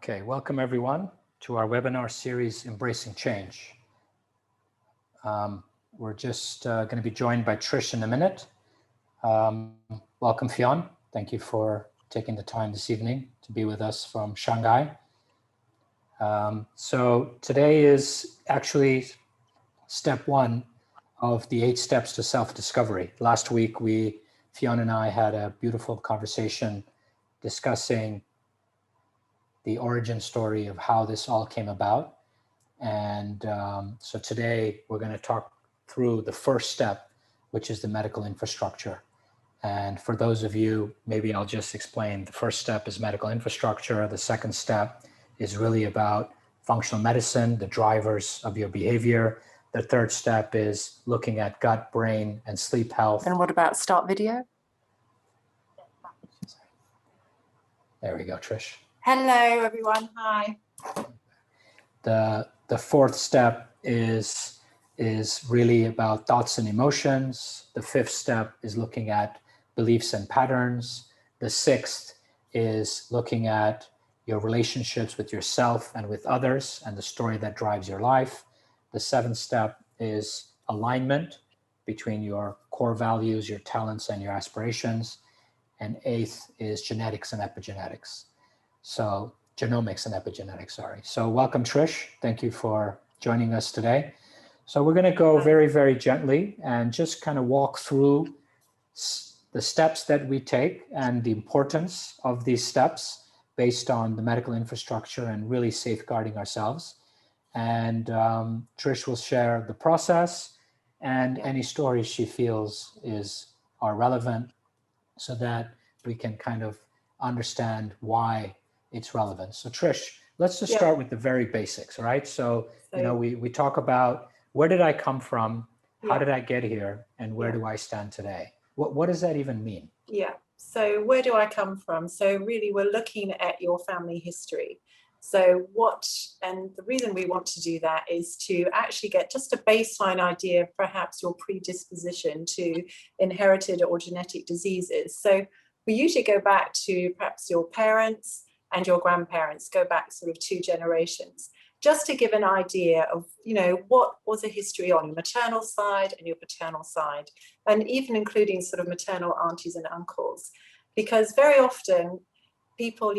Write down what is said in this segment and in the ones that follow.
Okay, welcome everyone to our webinar series, Embracing Change. We're just going to be joined by Trish in a minute. Welcome, Fionn. Thank you for taking the time this evening to be with us from Shanghai. So today is actually step one of the 8 steps to self-discovery. Last week, Fionn and I had a beautiful conversation discussing the origin story of how this all came about. And so today we're going to talk through the first step, which is the medical infrastructure. And for those of you, maybe I'll just explain. The first step is medical infrastructure. The second step is really about functional medicine, the drivers of your behavior. The third step is looking at gut, brain, and sleep health. And what about start video? There we go, Trish. Hello, everyone. Hi. The fourth step is really about thoughts and emotions. The fifth step is looking at beliefs and patterns. The sixth is looking at your relationships with yourself and with others and the story that drives your life. The seventh step is alignment between your core values, your talents, and your aspirations. And eighth is genetics and epigenetics. So genomics and epigenetics, sorry. So welcome, Trish. Thank you for joining us today. So we're going to go very, very gently and just kind of walk through the steps that we take and the importance of these steps based on the medical infrastructure and really safeguarding ourselves. And Trish will share the process and any stories she feels are relevant so that we can kind of understand why it's relevant. So Trish, let's just start with the very basics, all right? So, we talk about where did I come from, how did I get here, and where do I stand today? What does that even mean? Yeah, so where do I come from? So really we're looking at your family history. So and the reason we want to do that is to actually get just a baseline idea of perhaps your predisposition to inherited or genetic diseases. So we usually go back to perhaps your parents and your grandparents, go back sort of 2 generations, just to give an idea of, what was the history on your maternal side and your paternal side, and even including sort of maternal aunties and uncles, because very often people,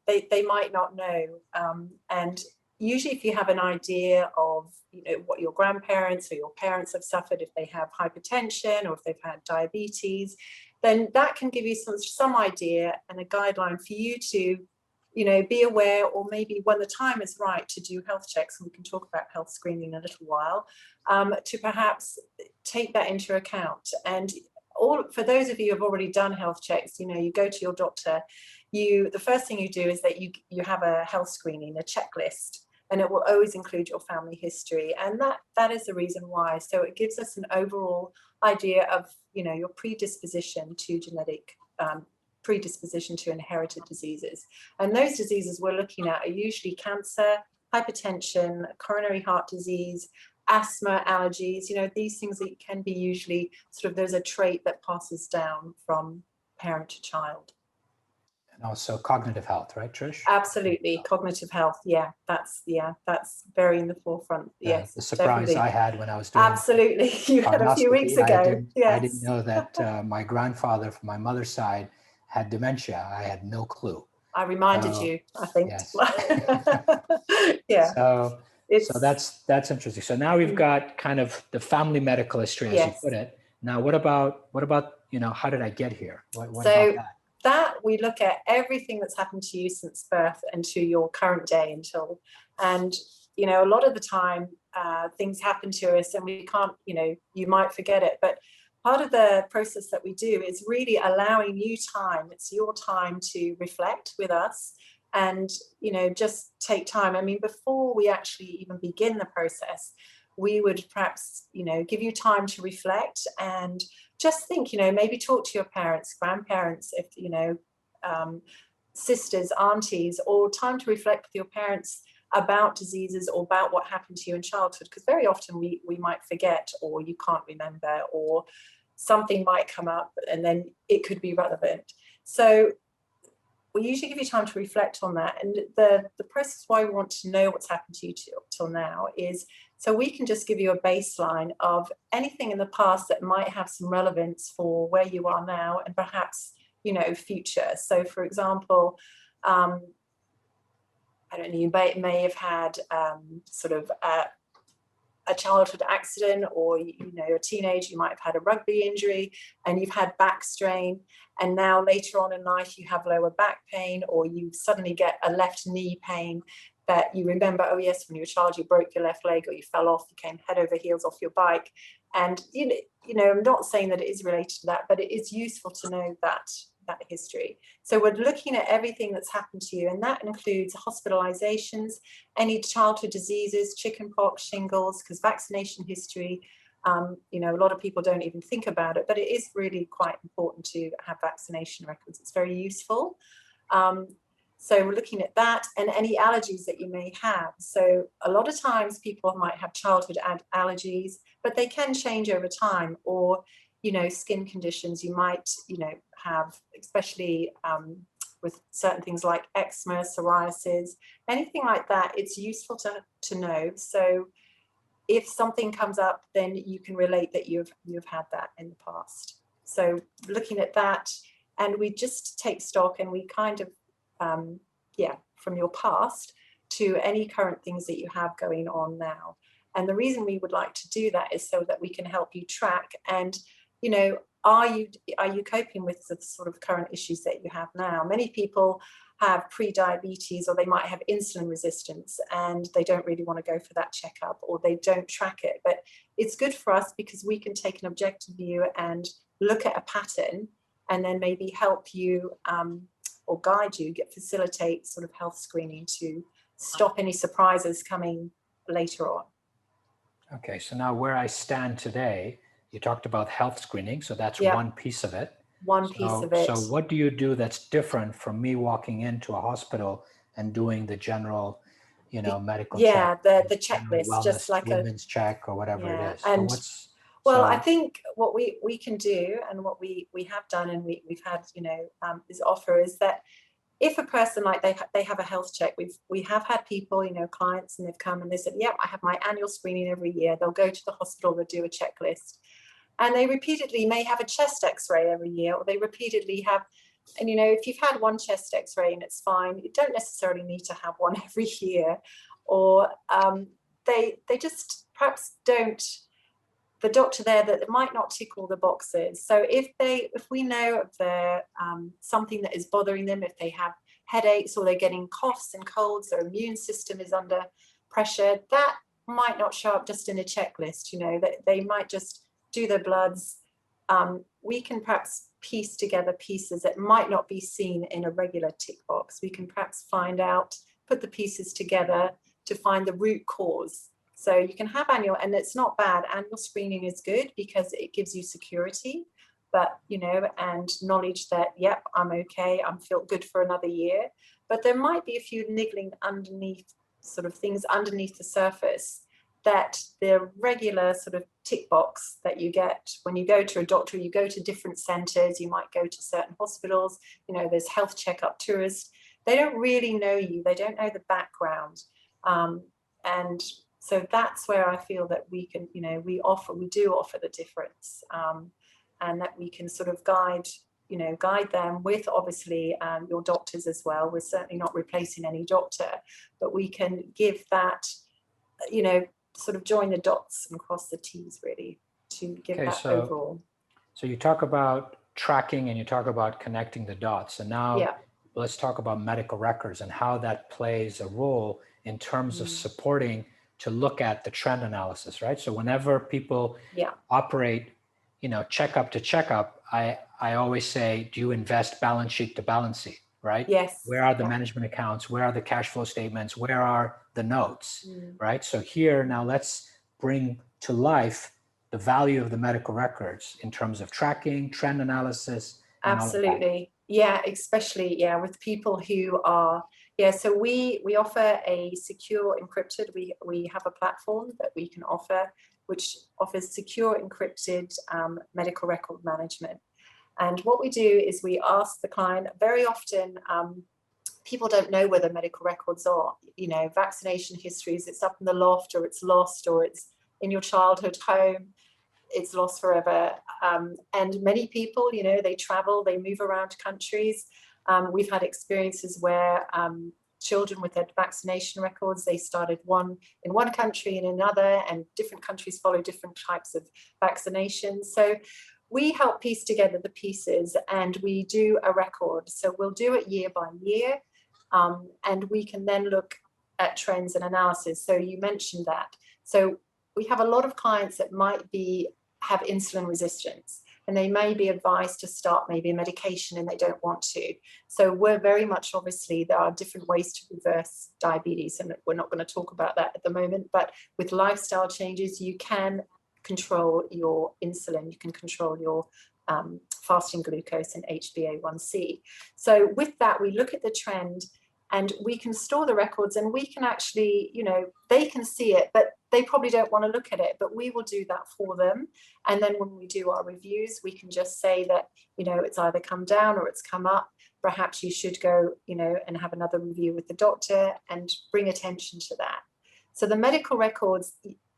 they might not know. And usually if you have an idea of, what your grandparents or your parents have suffered, if they have hypertension or if they've had diabetes, then that can give you some idea and a guideline for you to be aware, or maybe when the time is right to do health checks, and we can talk about health screening in a little while, to perhaps take that into account. And for those of you who have already done health checks, you go to your doctor, the first thing you do is that you have a health screening, a checklist, and it will always include your family history. And that is the reason why. So it gives us an overall idea of, your predisposition to genetic predisposition to inherited diseases. And those diseases we're looking at are usually cancer, hypertension, coronary heart disease, asthma, allergies, these things that can be usually there's a trait that passes down from parent to child. And also cognitive health, right, Trish? Absolutely. Cognitive health. Yeah, that's very in the forefront. Yes. The surprise definitely. I had when I was doing absolutely. You had a few weeks ago. I didn't know that my grandfather from my mother's side had dementia. I had no clue. I reminded you, I think. Yes. Yeah. So that's interesting. So now we've got kind of the family medical history, as you put it. Now, what about how did I get here? What about that? That we look at everything that's happened to you since birth and to your current day and a lot of the time things happen to us and we can't, you might forget it, but part of the process that we do is really allowing you time. It's your time to reflect with us and, just take time. I mean, before we actually even begin the process, we would perhaps, give you time to reflect and just think, maybe talk to your parents, grandparents, if, sisters, aunties, or time to reflect with your parents about diseases or about what happened to you in childhood. Because very often we might forget, or you can't remember, or something might come up and then it could be relevant. So we usually give you time to reflect on that. And the process why we want to know what's happened to you till now is so we can just give you a baseline of anything in the past that might have some relevance for where you are now and perhaps, future. So for example, I don't know, you may have had sort of a childhood accident, or a teenager, you might have had a rugby injury and you've had back strain, and now later on in life you have lower back pain, or you suddenly get a left knee pain that you remember, oh yes, when you were a child you broke your left leg, or you fell off, you came head over heels off your bike. And I'm not saying that it is related to that, but it is useful to know that history. So we're looking at everything that's happened to you, and that includes hospitalizations, any childhood diseases, chickenpox, shingles, because vaccination history, a lot of people don't even think about it, but it is really quite important to have vaccination records. It's very useful. So we're looking at that, and any allergies that you may have. So a lot of times people might have childhood allergies, but they can change over time, or skin conditions you might, have, especially with certain things like eczema, psoriasis, anything like that. It's useful to know. So if something comes up, then you can relate that you've had that in the past. So looking at that, and we just take stock, and we kind of, from your past to any current things that you have going on now. And the reason we would like to do that is so that we can help you track and, are you coping with the sort of current issues that you have now? Many people have pre-diabetes, or they might have insulin resistance, and they don't really want to go for that checkup, or they don't track it. But it's good for us because we can take an objective view and look at a pattern, and then maybe help you or guide you, facilitate sort of health screening to stop any surprises coming later on. Okay, so now where I stand today, you talked about health screening, so that's one piece of it. Piece of it. So what do you do that's different from me walking into a hospital and doing the general, medical check? The checklist, wellness, just like women's check or whatever it is. And so I think what we can do, and what we have done, and we've had, is offer is that if a person, like they have a health check, we have had people, clients, and they've come and they said, yep, I have my annual screening every year. They'll go to the hospital, they'll do a checklist, and they repeatedly may have a chest x-ray every year, or they repeatedly have, and if you've had one chest x-ray and it's fine, you don't necessarily need to have one every year, or they just perhaps don't, the doctor there, that might not tick all the boxes. So if we know of their something that is bothering them, if they have headaches, or they're getting coughs and colds, their immune system is under pressure, that might not show up just in a checklist. That they might just do their bloods. We can perhaps piece together pieces that might not be seen in a regular tick box. We can perhaps put the pieces together to find the root cause. So you can have annual, and it's not bad. Annual screening is good because it gives you security, but, and knowledge that, yep, I'm okay, I'm feel good for another year. But there might be a few niggling underneath, sort of things underneath the surface, that the regular sort of tick box that you get when you go to a doctor, you go to different centers, you might go to certain hospitals, there's health checkup tourists. They don't really know you. They don't know the background. And so that's where I feel that we can, we do offer the difference, and that we can sort of guide them with, obviously, your doctors as well. We're certainly not replacing any doctor, but we can give that, sort of join the dots and cross the T's, really, to give that overall. So you talk about tracking and you talk about connecting the dots. And now let's talk about medical records and how that plays a role in terms of supporting to look at the trend analysis, right? So whenever people operate, checkup to checkup, I always say, do you invest balance sheet to balance sheet, right? Yes. Where are the management accounts? Where are the cash flow statements? Where are the notes, right? So here, now let's bring to life the value of the medical records in terms of tracking, trend analysis. Absolutely. Yeah, especially, with people who are, so we offer a secure encrypted, we have a platform that we can offer, which offers secure encrypted medical record management. And what we do is we ask the client, very often people don't know where the medical records are, you know, vaccination histories, it's up in the loft, or it's lost, or it's in your childhood home, it's lost forever. And many people, you know, they travel, they move around countries. We've had experiences where children with their vaccination records, they started one in one country and another, and different countries follow different types of vaccinations. So we help piece together the pieces, and we do a record. So we'll do it year by year, and we can then look at trends and analysis. So you mentioned that. So we have a lot of clients that might have insulin resistance, and they may be advised to start maybe a medication and they don't want to. So we're very much, obviously, there are different ways to reverse diabetes, and we're not going to talk about that at the moment, but with lifestyle changes, you can control your insulin, you can control your fasting glucose and HbA1c. So with that, we look at the trend, and we can store the records, and we can actually, you know, they can see it, but they probably don't want to look at it, but we will do that for them. And then when we do our reviews, we can just say that, you know, it's either come down or it's come up. Perhaps you should go, you know, and have another review with the doctor and bring attention to that. So the medical records,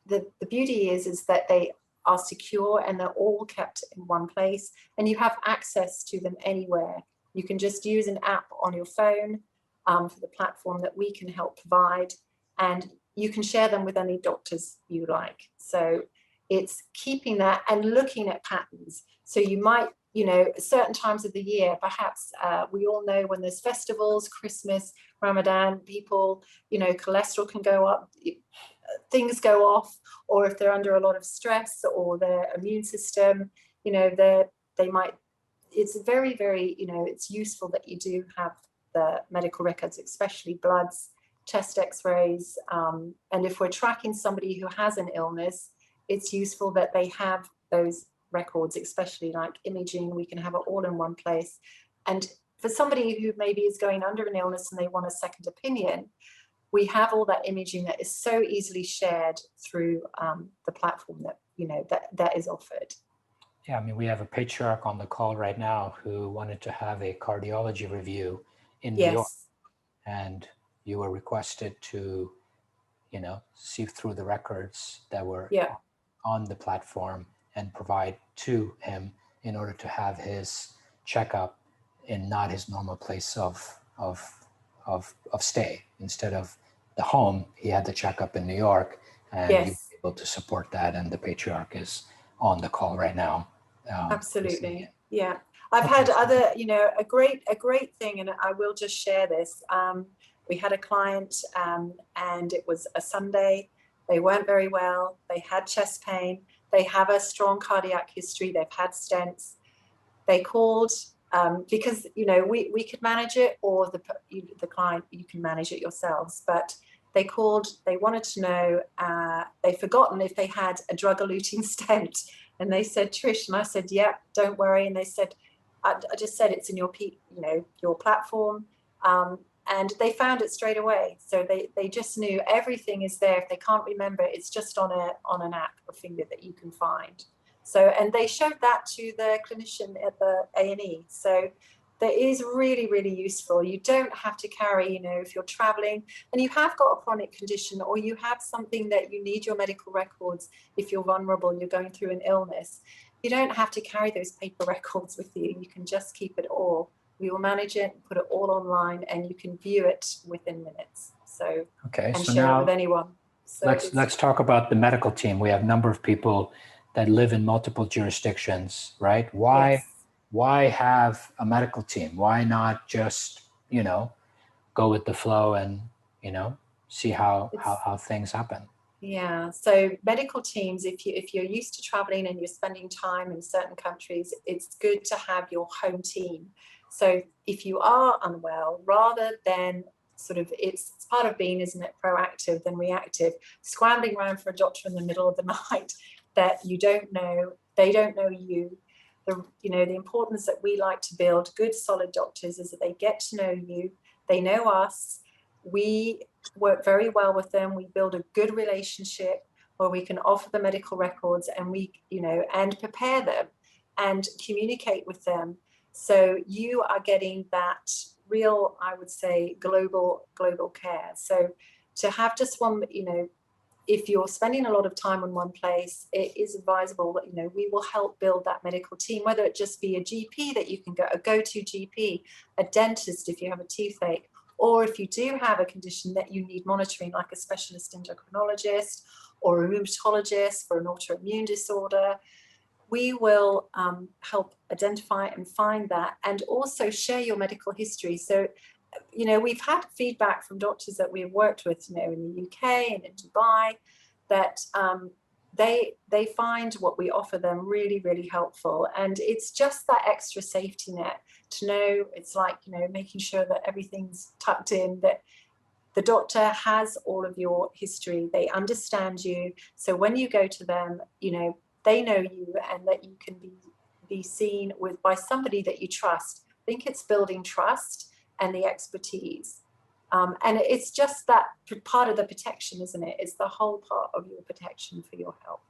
the beauty is that they are secure, and they're all kept in one place, and you have access to them anywhere. You can just use an app on your phone for the platform that we can help provide, and you can share them with any doctors you like. So it's keeping that and looking at patterns. So you might, you know, certain times of the year, perhaps we all know when there's festivals, Christmas, Ramadan, people, you know, cholesterol can go up, things go off, or if they're under a lot of stress, or their immune system, you know, they might, it's very, very, you know, it's useful that you do have the medical records, especially bloods, chest x-rays, and if we're tracking somebody who has an illness, it's useful that they have those records, especially like imaging. We can have it all in one place. And for somebody who maybe is going under an illness and they want a second opinion, we have all that imaging that is so easily shared through the platform that, you know, that is offered. Yeah, I mean, we have a patriarch on the call right now who wanted to have a cardiology review in New York, and you were requested to, you know, sift through the records that were on the platform and provide to him in order to have his checkup in not his normal place of stay. Instead of the home, he had the checkup in New York, and you were able to support that. And the patriarch is on the call right now. Absolutely. Yeah. I've had other, you know, a great thing, and I will just share this. We had a client and it was a Sunday. They weren't very well. They had chest pain. They have a strong cardiac history. They've had stents. They called because, you know, we could manage it, or the client, you can manage it yourselves. But they called, they wanted to know, they'd forgotten if they had a drug-eluting stent. And they said, Trish, and I said, yeah, don't worry. And they said, I just said it's in your, you know, your platform. And they found it straight away. So they just knew everything is there. If they can't remember, it's just on an app, a finger that you can find. So, and they showed that to the clinician at the A&E. So that is really, really useful. You don't have to carry, you know, if you're traveling and you have got a chronic condition, or you have something that you need your medical records, if you're vulnerable, you're going through an illness, you don't have to carry those paper records with you. You can just keep it all. We will manage it, put it all online, and you can view it within minutes. So, okay, and so share now it with anyone. So let's talk about the medical team. We have a number of people that live in multiple jurisdictions, right? Why have a medical team? Why not just, you know, go with the flow and, you know, see how things happen? Yeah, so medical teams, if you're used to traveling and you're spending time in certain countries, it's good to have your home team. So if you are unwell, rather than sort of, it's part of being, isn't it, proactive than reactive, scrambling around for a doctor in the middle of the night that you don't know, they don't know you. You know, the importance that we like to build good, solid doctors is that they get to know you, they know us, we work very well with them, we build a good relationship where we can offer the medical records, and we, you know, and prepare them. and communicate with them. So you are getting that real, I would say, global care. So to have just one, if you're spending a lot of time in one place, it is advisable that, we will help build that medical team, whether it just be a GP that you can go, a go-to GP, a dentist if you have a toothache, or if you do have a condition that you need monitoring, like a specialist endocrinologist or a rheumatologist for an autoimmune disorder. We will help identify and find that, and also share your medical history. So, we've had feedback from doctors that we've worked with, in the UK and in Dubai, that they find what we offer them really, really helpful. And it's just that extra safety net to know. It's like, making sure that everything's tucked in, that the doctor has all of your history. They understand you. So when you go to them, they know you, and that you can be seen by somebody that you trust. I think it's building trust and the expertise. And it's just that part of the protection, isn't it? It's the whole part of your protection for your health.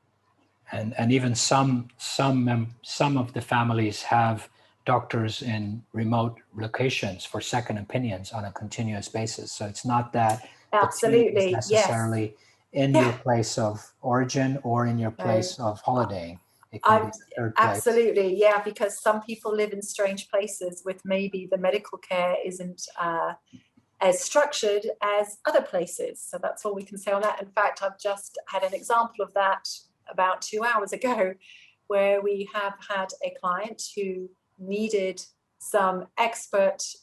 And even some of the families have doctors in remote locations for second opinions on a continuous basis. So it's not that absolutely the team is necessarily in your Yeah. place of origin or in your place of holidaying. It can be a third place. Absolutely, yeah, because some people live in strange places with maybe the medical care isn't as structured as other places. So that's all we can say on that. In fact, I've just had an example of that about 2 hours ago, where we have had a client who needed some expertise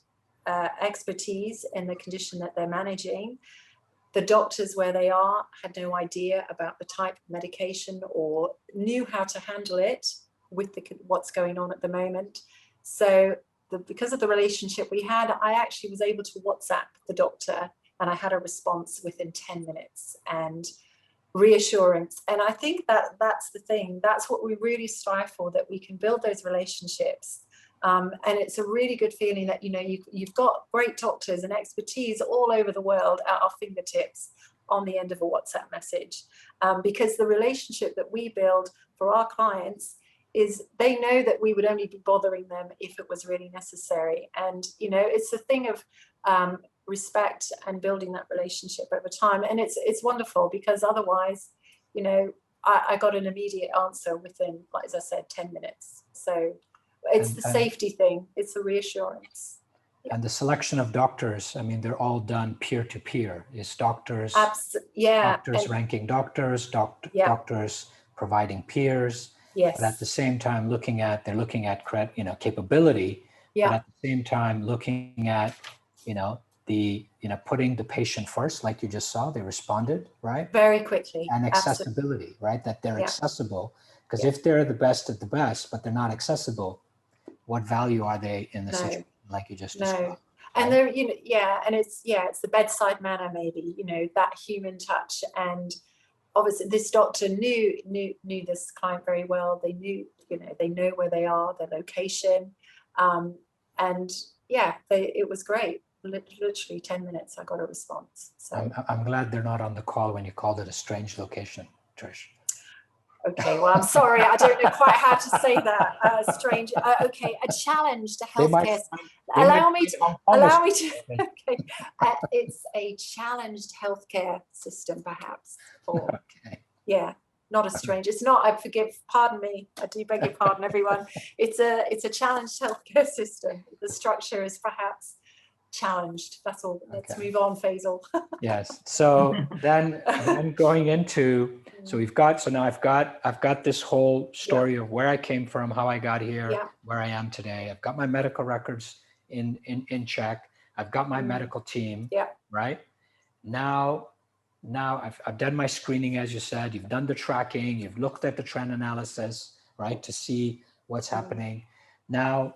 in the condition that they're managing. The doctors where they are had no idea about the type of medication or knew how to handle it with what's going on at the moment. So because of the relationship we had, I actually was able to WhatsApp the doctor, and I had a response within 10 minutes and reassurance. And I think that's the thing. That's what we really strive for, that we can build those relationships. And it's a really good feeling that, you've got great doctors and expertise all over the world at our fingertips on the end of a WhatsApp message. Because the relationship that we build for our clients is, they know that we would only be bothering them if it was really necessary. And, it's a thing of respect and building that relationship over time. And it's wonderful, because otherwise, I got an immediate answer within, like, as I said, 10 minutes. So it's the safety thing. It's the reassurance. And the selection of doctors, I mean, they're all done peer-to-peer. Is doctors, doctors ranking doctors, doctors providing peers. Yes. But at the same time, they're looking at capability. Yeah. But at the same time, looking at, putting the patient first, like you just saw, they responded, right? Very quickly. And accessibility, absolutely. Right? That they're accessible. Because if they're the best of the best, but they're not accessible, what value are they in the situation, like you just described? Right? And they're, and it's the bedside manner, maybe, that human touch. And obviously this doctor knew this client very well. They knew, they know where they are, their location. It was great. Literally 10 minutes, I got a response. So I'm glad they're not on the call when you called it a strange location, Trish. Okay, well, I'm sorry, I don't know quite how to say that. Strange. Okay, a challenge to healthcare. Allow me to. Okay, it's a challenged healthcare system, perhaps. Or, yeah, not a strange. It's not. I forgive. Pardon me. I do beg your pardon, everyone. It's a challenged healthcare system. The structure is perhaps challenged. That's all. Let's move on, Feisal. Yes. So then going into, now I've got this whole story of where I came from, how I got here, where I am today. I've got my medical records in check. I've got my medical team. Right. Now I've done my screening, as you said. You've done the tracking. You've looked at the trend analysis, right, to see what's happening. Now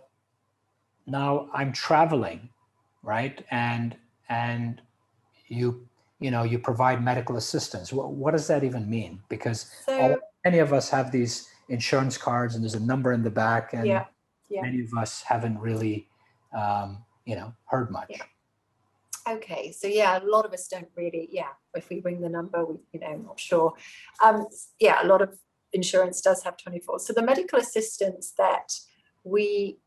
I'm traveling. Right. And you provide medical assistance. What does that even mean? Because many of us have these insurance cards and there's a number in the back, and many of us haven't really, heard much. Okay. So a lot of us don't really, if we ring the number, we, not sure. A lot of insurance does have 24. So the medical assistance that we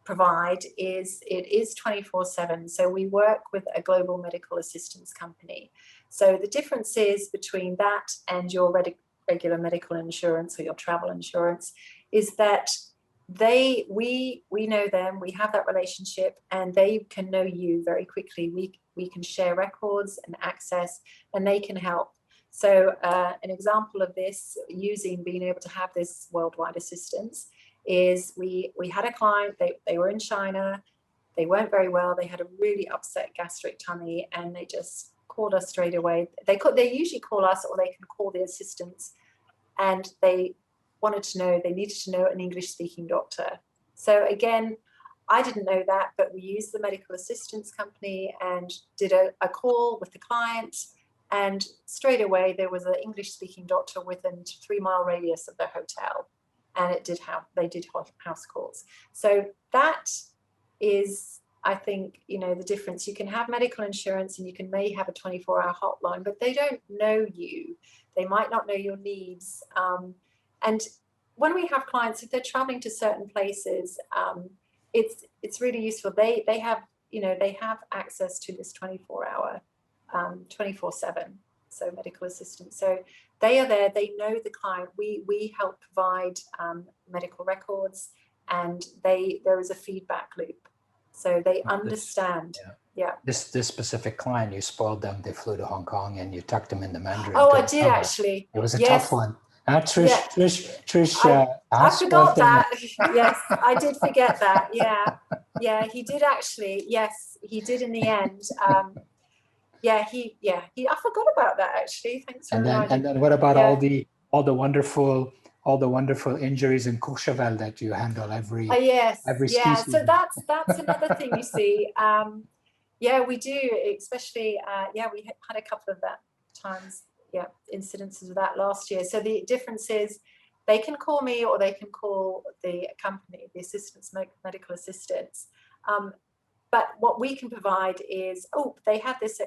provide is 24/7. So we work with a global medical assistance company. So the difference is between that and your regular medical insurance or your travel insurance is that we know them, we have that relationship, and they can know you very quickly. We can share records and access, and they can help. So an example of this, being able to have this worldwide assistance, is we had a client, they were in China, they weren't very well, they had a really upset gastric tummy, and they just called us straight away. They usually call us, or they can call the assistants, and they needed to know an English speaking doctor. So again, I didn't know that, but we used the medical assistance company and did a call with the client, and straight away there was an English speaking doctor within 3-mile radius of their hotel. And they did house calls. So that is, I think, the difference. You can have medical insurance and you may have a 24-hour hotline, but they don't know you. They might not know your needs. And when we have clients, if they're traveling to certain places, it's really useful. They have access to this 24-hour, 24/7. So medical assistance. So they are there, they know the client. We help provide medical records, and there is a feedback loop. So they understand. This specific client, you spoiled them. They flew to Hong Kong and you tucked them in the Mandarin. Oh, I did actually. It was a tough one. Trish, I forgot that. Yes, I did forget that. Yeah, he did actually. Yes, he did in the end. I forgot about that actually. Thanks for reminding. And then what about all the wonderful injuries in Courchevel that you handle every ski season? So that's another thing you see. We do, especially we had a couple of that times, incidences of that last year. So the difference is they can call me, or they can call the company, the assistance, medical assistance. But what we can provide is, they had this,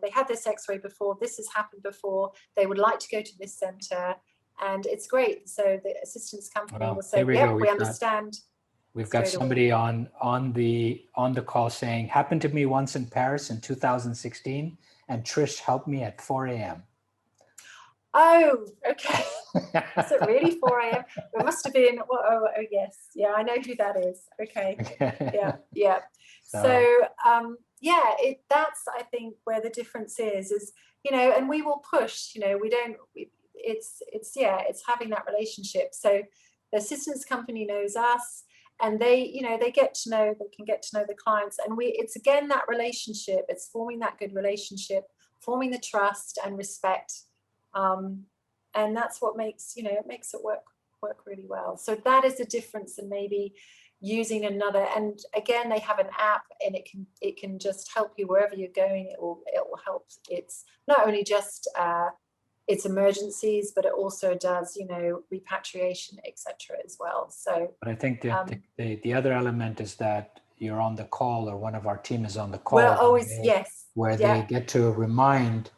they had this X-ray before, this has happened before, they would like to go to this center, and it's great. So the assistance company will say, we understand. We've got somebody on the call saying, happened to me once in Paris in 2016, and Trish helped me at 4 a.m. Oh, okay. Is it really 4 a.m.? It must have been, yes. Yeah, I know who that is. Okay. Yeah. So that's, I think, where the difference is, and we will push, it's having that relationship. So the assistance company knows us, and they can get to know the clients. And it's again, that relationship, it's forming that good relationship, forming the trust and respect. And that's what makes it work really well. So that is the difference, and maybe using another. And again, they have an app, and it can just help you wherever you're going. It will help. It's not only just it's emergencies, but it also does repatriation, etc. as well. So, but I think the other element is that you're on the call, or one of our team is on the call. Well, always where they get to remind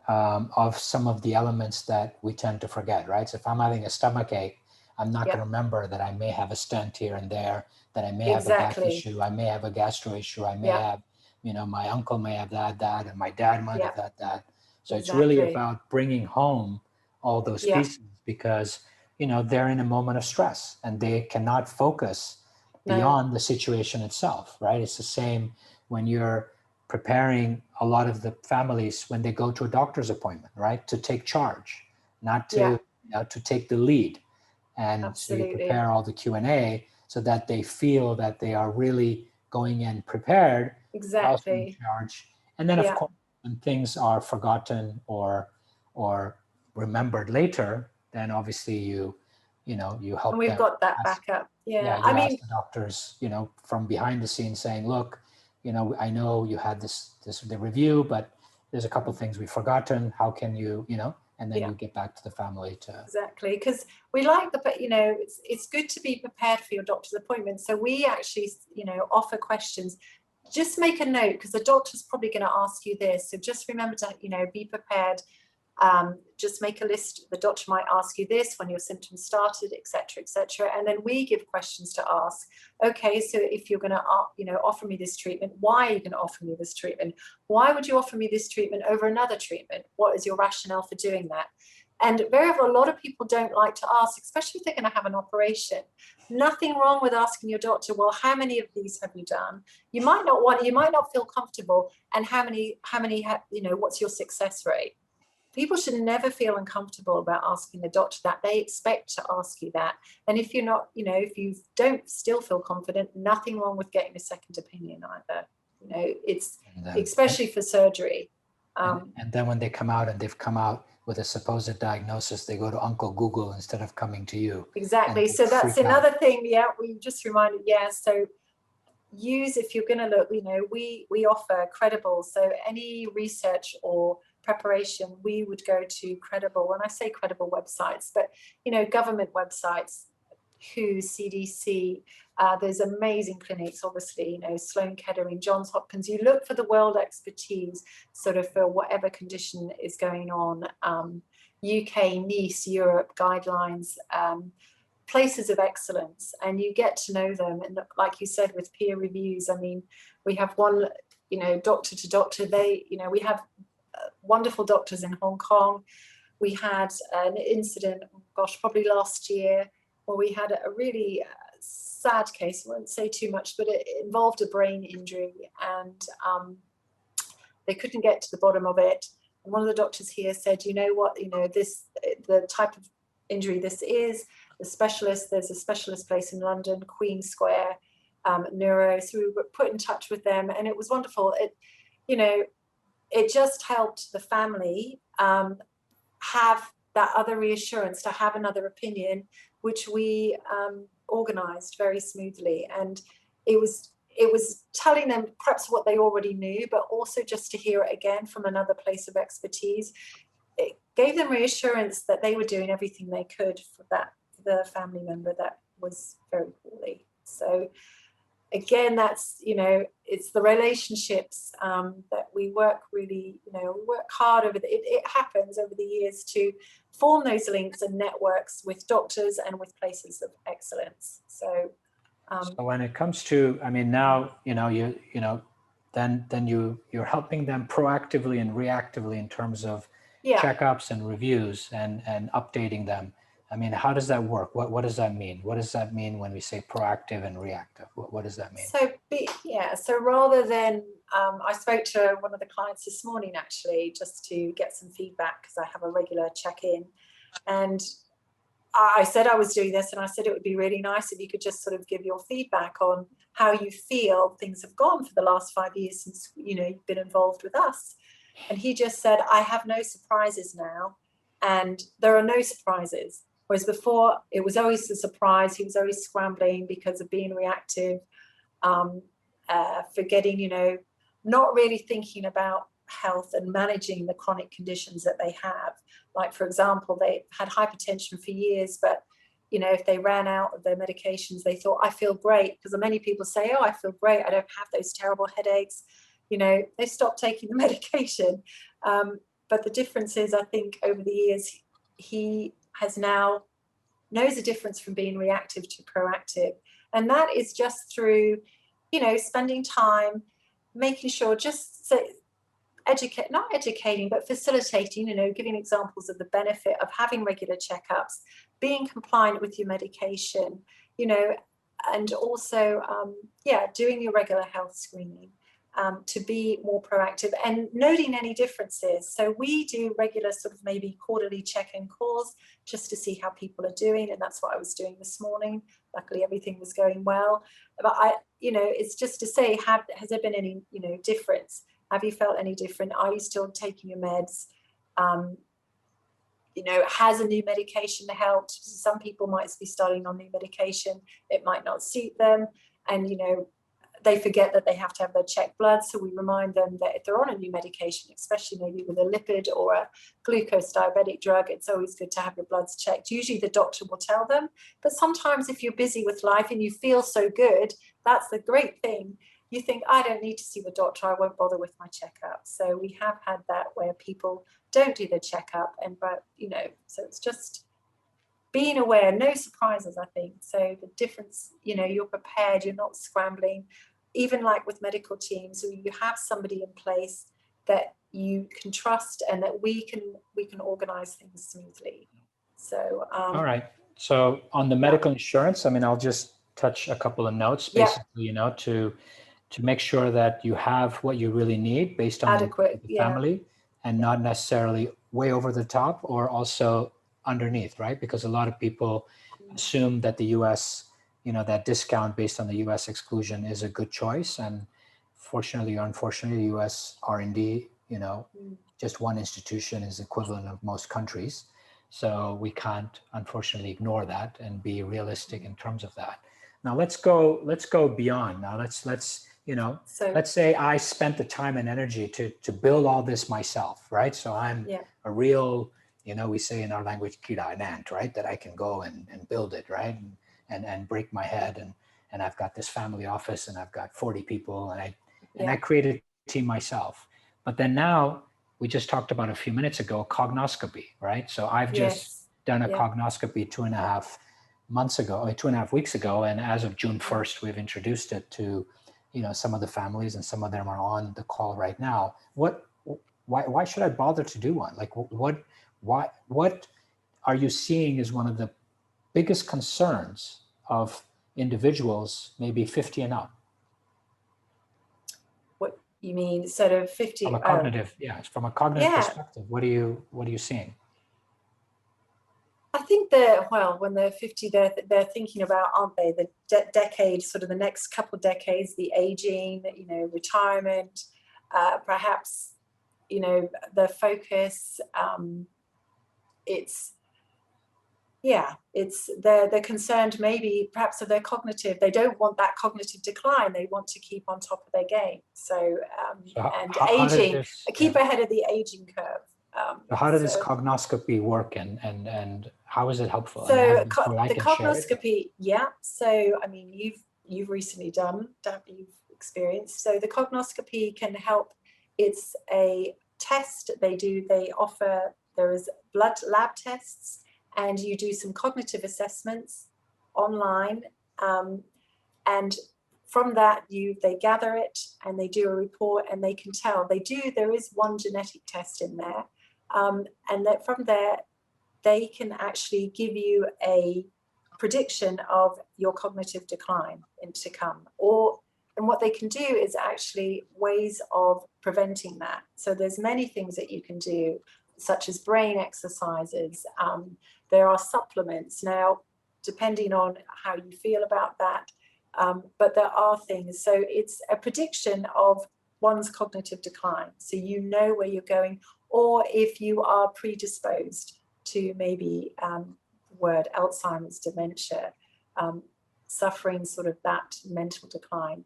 of some of the elements that we tend to forget, right? So if I'm having a stomach ache, I'm not going to remember that I may have a stent here and there, that I may have a back issue, I may have a gastro issue, I may have, my uncle may have that, and my dad might have that. So it's really about bringing home all those pieces, because, they're in a moment of stress and they cannot focus beyond the situation itself, right? It's the same when you're preparing a lot of the families when they go to a doctor's appointment, right? To take charge, not to, to take the lead. And so you prepare all the Q&A so that they feel that they are really going in prepared, also in charge. And then, of course, when things are forgotten or remembered later, then obviously you help. And we've got that backup. I mean, ask the doctors, from behind the scenes, saying, look, I know you had the review, but there's a couple of things we've forgotten. How can you, and then you get back to the family to. Exactly. Because we like it's good to be prepared for your doctor's appointment. So we actually, offer questions. Just make a note, because the doctor's probably going to ask you this. So just remember to, be prepared. Just make a list. The doctor might ask you this when your symptoms started, etc., etc. And then we give questions to ask. Okay, so if you're going to, offer me this treatment, why are you going to offer me this treatment? Why would you offer me this treatment over another treatment? What is your rationale for doing that? And a lot of people don't like to ask, especially if they're going to have an operation. Nothing wrong with asking your doctor, well, how many of these have you done? You might not feel comfortable, and how many what's your success rate? People should never feel uncomfortable about asking the doctor that. They expect to ask you that. And if you're not, if you don't still feel confident, nothing wrong with getting a second opinion either. It's especially for surgery. And then when they come out and they've come out with a supposed diagnosis, they go to Uncle Google instead of coming to you. Exactly. So that's another thing. Yeah, we just reminded. Yeah. So if you're going to look, we offer credible. So any research or preparation, we would go to credible. When I say credible websites, but government websites, WHO, CDC. There's amazing clinics, obviously, Sloan Kettering, Johns Hopkins. You look for the world expertise, sort of for whatever condition is going on. UK, Nice, Europe guidelines, places of excellence, and you get to know them. And like you said, with peer reviews, I mean, we have one, doctor to doctor. We have wonderful doctors in Hong Kong. We had an incident, probably last year, where we had a really sad case. I won't say too much, but it involved a brain injury, and they couldn't get to the bottom of it. And one of the doctors here said, the type of injury this is, there's a specialist place in London, Queen Square, neuro. So we were put in touch with them, and it was wonderful. It just helped the family have that other reassurance, to have another opinion, which we organized very smoothly. And it was telling them perhaps what they already knew, but also just to hear it again from another place of expertise. It gave them reassurance that they were doing everything they could for the family member that was very poorly. So again, that's, it's the relationships that we work really, work hard over. It happens over the years to form those links and networks with doctors and with places of excellence. So when it comes to, I mean, now, then you're helping them proactively and reactively in terms of checkups and reviews and updating them. I mean, how does that work? What does that mean? What does that mean when we say proactive and reactive? What does that mean? So rather than, I spoke to one of the clients this morning, actually, just to get some feedback, because I have a regular check-in. And I said I was doing this, and I said it would be really nice if you could just sort of give your feedback on how you feel things have gone for the last 5 years since, you've been involved with us. And he just said, I have no surprises now. And there are no surprises. Whereas before, it was always a surprise. He was always scrambling because of being reactive, forgetting, not really thinking about health and managing the chronic conditions that they have. Like, for example, they had hypertension for years, but, if they ran out of their medications, they thought, I feel great. Because many people say, oh, I feel great. I don't have those terrible headaches. They stopped taking the medication. But the difference is, I think, over the years, he has now knows the difference from being reactive to proactive. And that is just through, spending time, making sure, not educating, but facilitating, giving examples of the benefit of having regular checkups, being compliant with your medication, and also, doing your regular health screening. To be more proactive and noting any differences. So we do regular sort of maybe quarterly check-in calls just to see how people are doing. And that's what I was doing this morning. Luckily, everything was going well. But it's just to say, has there been any, difference? Have you felt any different? Are you still taking your meds? Has a new medication helped? Some people might be starting on new medication. It might not suit them. And, they forget that they have to have their checked blood. So we remind them that if they're on a new medication, especially maybe with a lipid or a glucose diabetic drug, it's always good to have your bloods checked. Usually the doctor will tell them, but sometimes if you're busy with life and you feel so good, that's the great thing. You think, I don't need to see the doctor, I won't bother with my checkup. So we have had that where people don't do the checkup, but so it's just being aware, no surprises, I think. So the difference, you're prepared, you're not scrambling. Even like with medical teams, so you have somebody in place that you can trust, and that we can organize things smoothly. So all right. So on the medical insurance, I mean, I'll just touch a couple of notes, basically, to make sure that you have what you really need based on adequate, the family, and not necessarily way over the top or also underneath, right? Because a lot of people assume that the US, that discount based on the US exclusion is a good choice. And fortunately or unfortunately, US R&D, just one institution is equivalent of most countries. So we can't, unfortunately, ignore that and be realistic in terms of that. Now let's go beyond. Now let's say I spent the time and energy to build all this myself, right? So I'm a real, we say in our language, ant, right? That I can go and build it, right? And break my head, and I've got this family office, and I've got 40 people, and I created a team myself. But then now, we just talked about a few minutes ago, cognoscopy, right? So I've just done a cognoscopy 2.5 weeks ago. And as of June 1st, we've introduced it to, some of the families, and some of them are on the call right now. Why should I bother to do one? Like what are you seeing is one of the biggest concerns of individuals, maybe 50 and up? You mean sort of 50? From a cognitive, from a cognitive perspective, what are you seeing? I think when they're 50, they're thinking about, aren't they, the decade, sort of the next couple of decades, the aging, retirement, perhaps, the focus. They're concerned maybe perhaps of their cognitive. They don't want that cognitive decline. They want to keep on top of their game. So keep ahead of the aging curve. So how does this cognoscopy work, and how is it helpful? So the cognoscopy, So I mean, you've recently you've experienced. So the cognoscopy can help. It's a test they offer. There is blood lab tests, and you do some cognitive assessments online, and from that they gather it, and they do a report, and they can tell. There is one genetic test in there, and that from there they can actually give you a prediction of your cognitive decline to come. And what they can do is actually ways of preventing that. So there's many things that you can do, such as brain exercises. There are supplements now, depending on how you feel about that. But there are things. So it's a prediction of one's cognitive decline. So you know where you're going, or if you are predisposed to maybe Alzheimer's, dementia, suffering sort of that mental decline.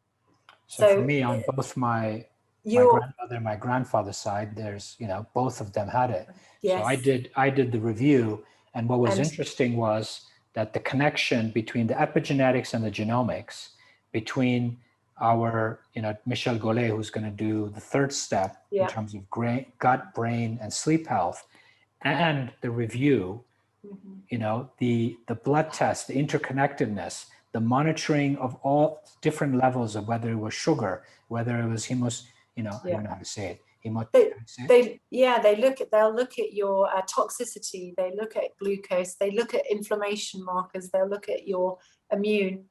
So for me, on both my grandmother and my grandfather's side, there's, both of them had it. Yes. So I did the review, and what was interesting was that the connection between the epigenetics and the genomics, between our, Michel Gollet, who's going to do the third step in terms of gut, brain, and sleep health, and the review, the blood test, the interconnectedness, the monitoring of all different levels of whether it was sugar, whether it was I don't know how to say it. They'll look at your toxicity. They look at glucose. They look at inflammation markers. They'll look at your immune,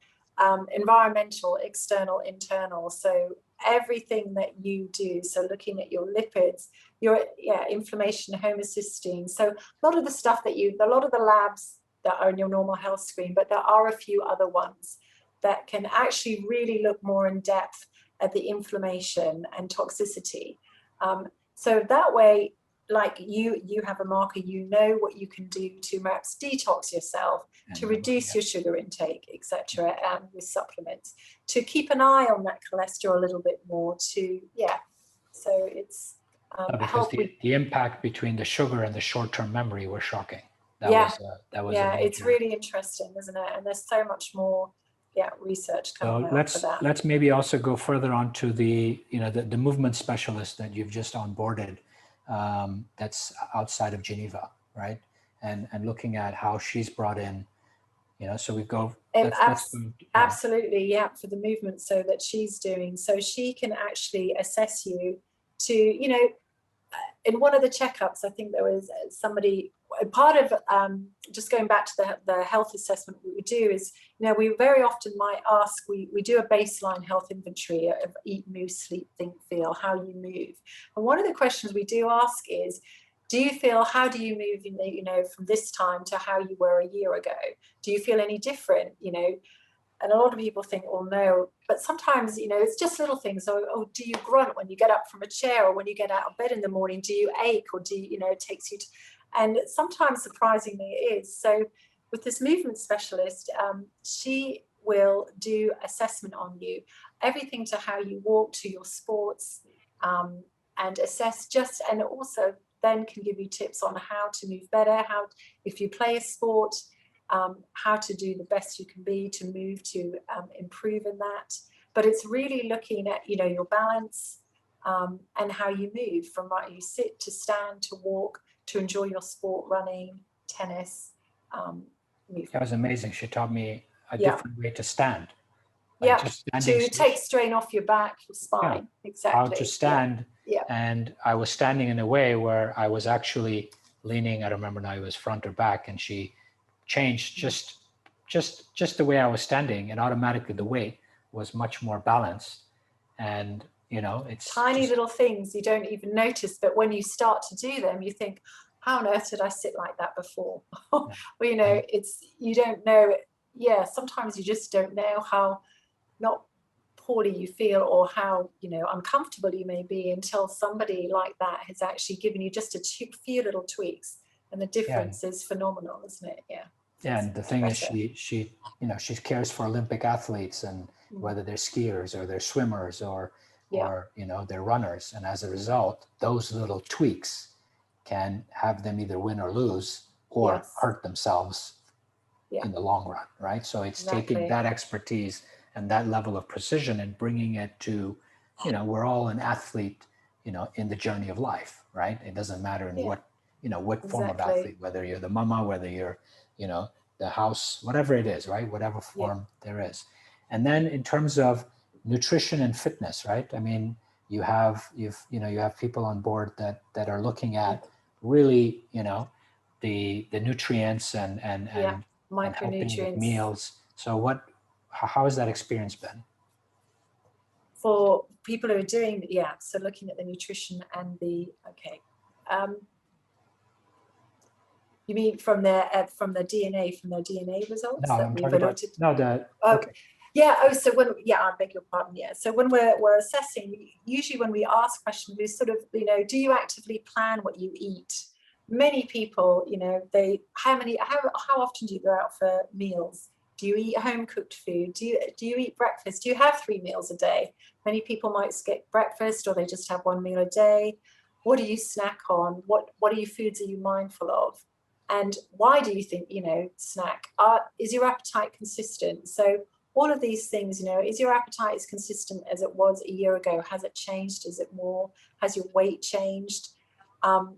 environmental, external, internal. So everything that you do. So looking at your lipids, your inflammation, homocysteine. So a lot of the stuff a lot of the labs that are in your normal health screen, but there are a few other ones that can actually really look more in depth at the inflammation and toxicity. So that way, like you have a marker, what you can do to perhaps detox yourself, to reduce your sugar intake, etc., and with supplements, to keep an eye on that cholesterol a little bit more. So it's because the impact between the sugar and the short-term memory was shocking. That was it's really interesting, isn't it? And there's so much more research coming out for that. Let's maybe also go further on to the the movement specialist that you've just onboarded. that's outside of Geneva, right? And looking at how she's brought in, so we go. Absolutely, yeah, for the movement so that she's doing, so she can actually assess you to, in one of the checkups, I think there was somebody, part of just going back to the health assessment we do is, we very often might ask, we do a baseline health inventory of eat, move, sleep, think, feel, how you move. And one of the questions we do ask is, do you feel, how do you move, from this time to how you were a year ago? Do you feel any different, And a lot of people think, oh no, but sometimes, it's just little things. Oh, do you grunt when you get up from a chair, or when you get out of bed in the morning? Do you ache, or do you, it takes you to, and sometimes surprisingly it is. So with this movement specialist, she will do assessment on you, everything to how you walk, to your sports, and assess and also then can give you tips on how to move better, how, if you play a sport, how to do the best you can be to move to improve in that. But it's really looking at, your balance and how you move from you sit to stand to walk to enjoy your sport, running, tennis. That was amazing. She taught me a different way to stand. Like to take strain off your back, your spine. Yeah. Exactly. How to stand. Yeah. And I was standing in a way where I was actually leaning. I don't remember now, it was front or back, and she changed just the way I was standing, and automatically the weight was much more balanced. And it's tiny little things you don't even notice, but when you start to do them, you think, how on earth did I sit like that before? Well, it's, you don't know. Yeah, sometimes you just don't know how not poorly you feel, or how uncomfortable you may be, until somebody like that has actually given you just a few little tweaks, and the difference is phenomenal, isn't it? Yeah. Yeah, and the thing is, she cares for Olympic athletes, and whether they're skiers or they're swimmers or they're runners, and as a result, those little tweaks can have them either win or lose, or hurt themselves in the long run, right? So it's taking that expertise and that level of precision and bringing it to, we're all an athlete, in the journey of life, right? It doesn't matter in what form of athlete, whether you're the mama, whether you're, the house, whatever it is, right? Whatever form there is. And then in terms of nutrition and fitness, right? I mean, you have people on board that are looking at really, the nutrients and helping with meals. So how has that experience been? For people who are doing, so looking at the nutrition and you mean from their DNA, from their DNA results? No, I'm talking about, so when, I beg your pardon, so when we're assessing, usually when we ask questions, we sort of, do you actively plan what you eat? Many people, how often do you go out for meals? Do you eat home cooked food? Do you eat breakfast? Do you have 3 meals a day? Many people might skip breakfast, or they just have 1 meal a day. What do you snack on? What foods are you mindful of? And why do you think, snack? Is your appetite consistent? So all of these things, is your appetite as consistent as it was a year ago? Has it changed? Is it more? Has your weight changed? How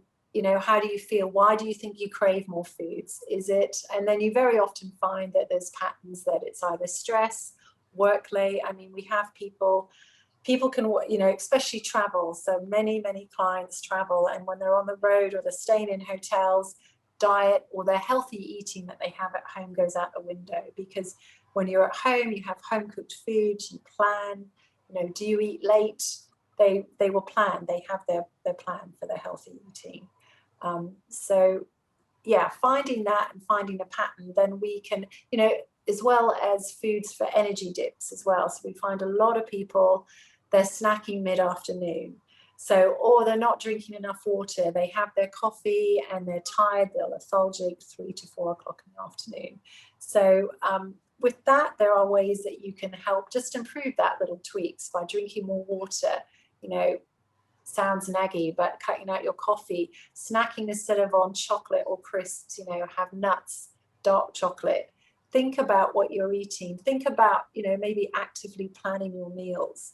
do you feel? Why do you think you crave more foods? Is it, and then you very often find that there's patterns, that it's either stress, work late. I mean, we have people can, especially travel. So many clients travel, and when they're on the road or they're staying in hotels, diet or their healthy eating that they have at home goes out the window, because when you're at home, you have home cooked food, you plan, do you eat late? They will plan, they have their plan for their healthy eating. Finding that and finding a pattern, then we can, as well as foods for energy dips as well. So we find a lot of people, they're snacking mid-afternoon. So, or they're not drinking enough water. They have their coffee and they're tired, they're lethargic 3 to 4 o'clock in the afternoon. So with that, there are ways that you can help just improve that, little tweaks by drinking more water. Sounds naggy, but cutting out your coffee, snacking instead of on chocolate or crisps, have nuts, dark chocolate. Think about what you're eating. Think about, maybe actively planning your meals.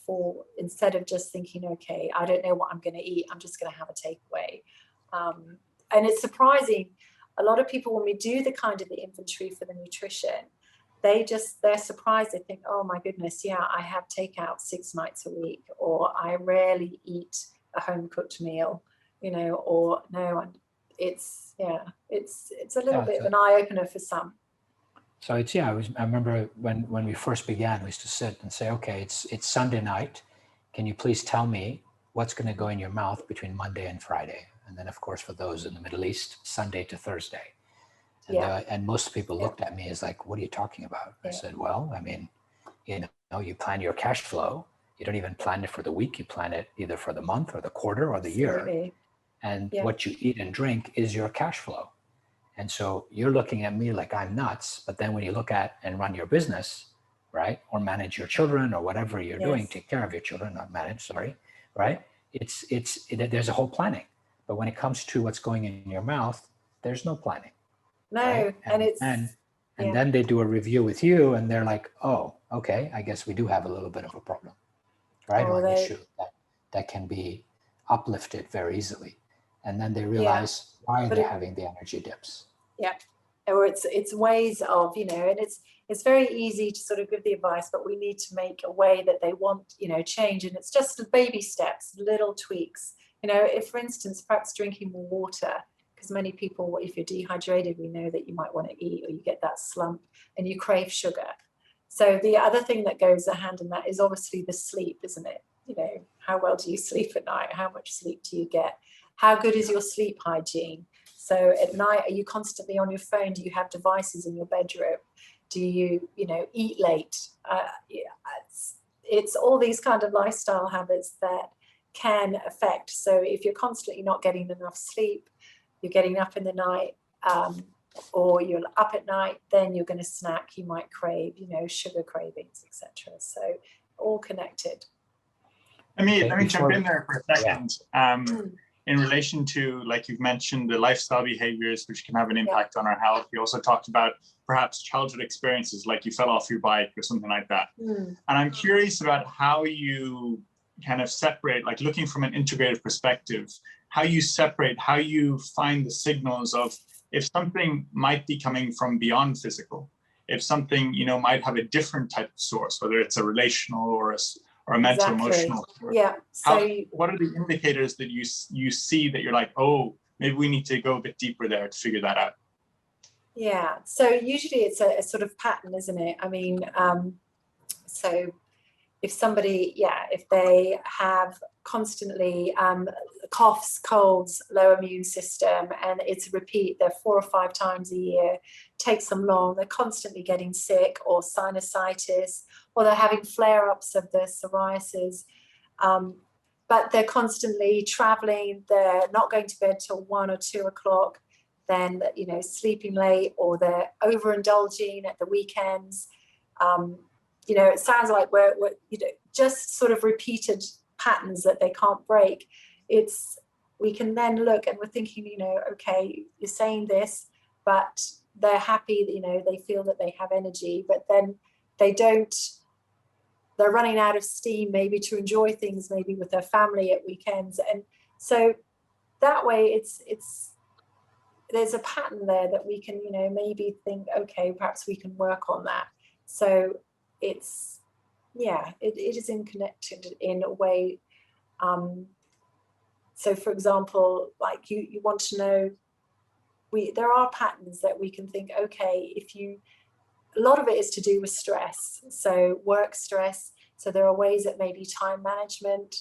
for instead of just thinking, okay, I don't know what I'm going to eat, I'm just going to have a takeaway. And it's surprising, a lot of people, when we do the inventory for the nutrition, they're surprised. They think, oh my goodness, yeah, I have takeout 6 nights a week, or I rarely eat a home cooked meal, or no. And it's a little bit of an eye opener for some. So I remember when we first began, we used to sit and say, okay, it's Sunday night. Can you please tell me what's going to go in your mouth between Monday and Friday? And then, of course, for those in the Middle East, Sunday to Thursday. And most people looked at me as like, what are you talking about? I said, well, I mean, you plan your cash flow. You don't even plan it for the week. You plan it either for the month or the quarter or the year. And what you eat and drink is your cash flow. And so you're looking at me like I'm nuts. But then when you look at and run your business, right, or manage your children or whatever you're doing, take care of your children, not manage, sorry, right? There's a whole planning. But when it comes to what's going in your mouth, there's no planning. No, right? And then they do a review with you, and they're like, "Oh, okay, I guess we do have a little bit of a problem, right, or an issue that can be uplifted very easily." And then they realize why they're having the energy dips. Yeah, or it's ways of and it's very easy to sort of give the advice, but we need to make a way that they want change, and it's just baby steps, little tweaks. If, for instance, perhaps drinking more water. Because many people, if you're dehydrated, we know that you might want to eat, or you get that slump and you crave sugar. So the other thing that goes hand in that is obviously the sleep, isn't it? How well do you sleep at night? How much sleep do you get? How good is your sleep hygiene? So at night, are you constantly on your phone? Do you have devices in your bedroom? Do you, eat late? It's all these kind of lifestyle habits that can affect. So if you're constantly not getting enough sleep, you're getting up in the night, or you're up at night, then you're going to snack. You might crave, sugar cravings, etc. So all connected. Let me jump in there for a second. In relation to, like you've mentioned, the lifestyle behaviors which can have an impact on our health. You also talked about perhaps childhood experiences, like you fell off your bike or something like that. And I'm curious about how you kind of separate, like looking from an integrated perspective, how you find the signals of if something might be coming from beyond physical, if something, might have a different type of source, whether it's a relational or a mental, emotional source. Yeah. So what are the indicators that you see that you're like, oh, maybe we need to go a bit deeper there to figure that out? Yeah. So usually it's a sort of pattern, isn't it? I mean, so if somebody, if they have constantly coughs, colds, low immune system, and it's a repeat, they're 4 or 5 times a year, takes them long, they're constantly getting sick, or sinusitis, or they're having flare-ups of the psoriasis, but they're constantly traveling, they're not going to bed till 1 or 2 o'clock, then, sleeping late, or they're overindulging at the weekends. It sounds like we're just sort of repeated patterns that they can't break. We can then look and we're thinking, okay, you're saying this, but they're happy, they feel that they have energy, but then they're running out of steam maybe to enjoy things maybe with their family at weekends. And so that way there's a pattern there that we can, maybe think, okay, perhaps we can work on that. So it is connected in a way. So for example, like you want to know, there are patterns that we can think, okay, a lot of it is to do with stress. So work stress. So there are ways that maybe time management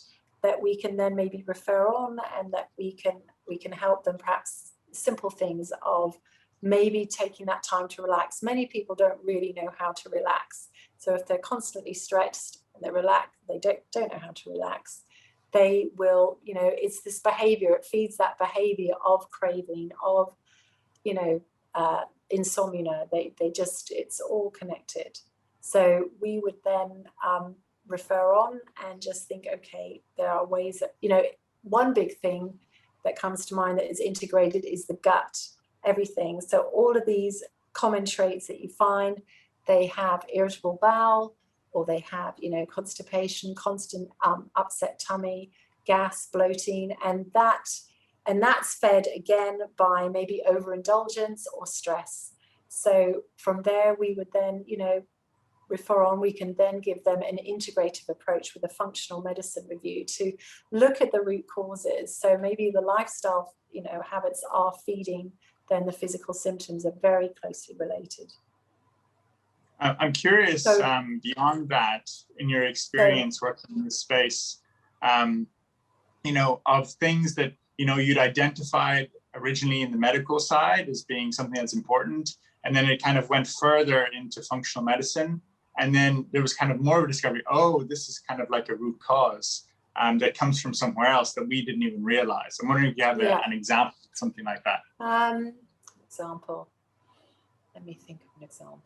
that we can then maybe refer on, and that we can help them, perhaps simple things of maybe taking that time to relax. Many people don't really know how to relax. So if they're constantly stressed and they don't know how to relax, they will, it's this behavior, it feeds that behavior of craving, of, insomnia. It's all connected. So we would then refer on and just think, okay, there are ways that, one big thing that comes to mind that is integrated is the gut, everything. So all of these common traits that you find, they have irritable bowel, or they have, you know, constipation, constant upset tummy, gas, bloating, and that's fed again by maybe overindulgence or stress. So from there, we would then, you know, refer on. We can then give them an integrative approach with a functional medicine review to look at the root causes. So maybe the lifestyle, you know, habits are feeding, then the physical symptoms are very closely related. I'm curious, beyond that, in your experience working in this space, you know, of things that, you know, you'd identified originally in the medical side as being something that's important, and then it kind of went further into functional medicine, and then there was kind of more of a discovery, oh, this is kind of like a root cause that comes from somewhere else that we didn't even realize. I'm wondering if you have an example, something like that. Example. Let me think of an example.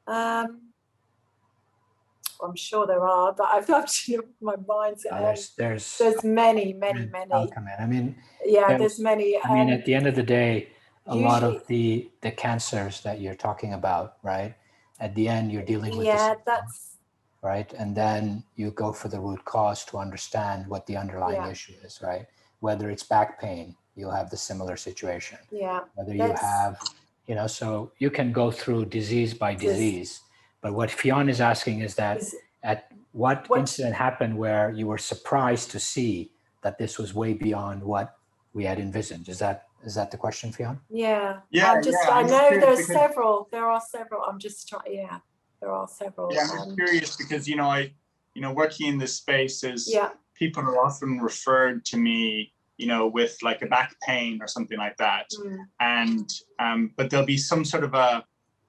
I'm sure there are, but I've to my mind's there's many. I'll come in. I mean, there's many. I mean, at the end of the day, a lot of the cancers that you're talking about, right? At the end, you're dealing with that's right, and then you go for the root cause to understand what the underlying issue is, right? Whether it's back pain, you'll have the similar situation. Whether you have, you know, so you can go through disease by disease. But what Fionn is asking is that at what incident happened where you were surprised to see that this was way beyond what we had envisioned? Is that the question, Fionn? I know there's several. There are several. I'm just trying. There are several. Yeah, I'm curious because, you know, working in this space is people are often referred to me, you know, with like a back pain or something like that, and but there'll be some sort of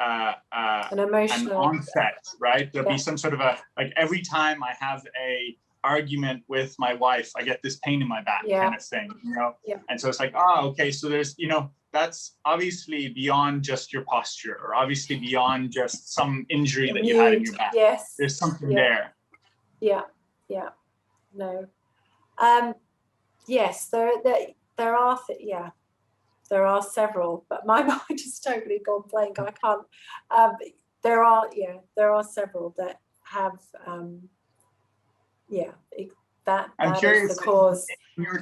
an emotional onset, right? There'll be some sort of like every time I have a argument with my wife, I get this pain in my back kind of thing, you know? And so it's like, okay, so there's, you know, that's obviously beyond just your posture, or obviously beyond just some injury that you had in your back. There's something there. No. Yes, there are there are several, but my mind is totally gone blank. I can't. There are several that have. I'm curious, is the cause. In your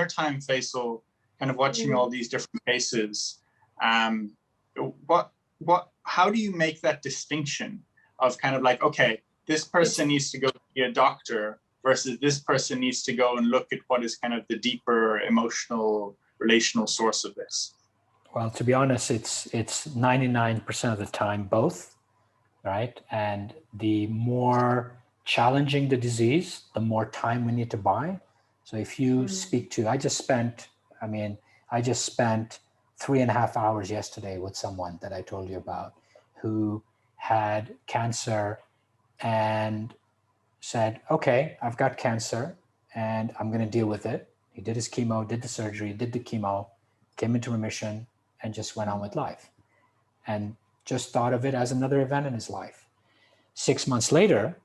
time, Feisal, kind of watching all these different cases, how do you make that distinction of kind of like, okay, this person needs to go see a doctor versus this person needs to go and look at what is kind of the deeper emotional, relational source of this? Well, to be honest, it's 99% of the time both, right? And the more challenging the disease, the more time we need to buy. So if you speak to, I just spent 3.5 hours yesterday with someone that I told you about who had cancer and said, okay, I've got cancer and I'm going to deal with it. He did his chemo, did the surgery, did the chemo, came into remission, and just went on with life. And just thought of it as another event in his life. 6 months later,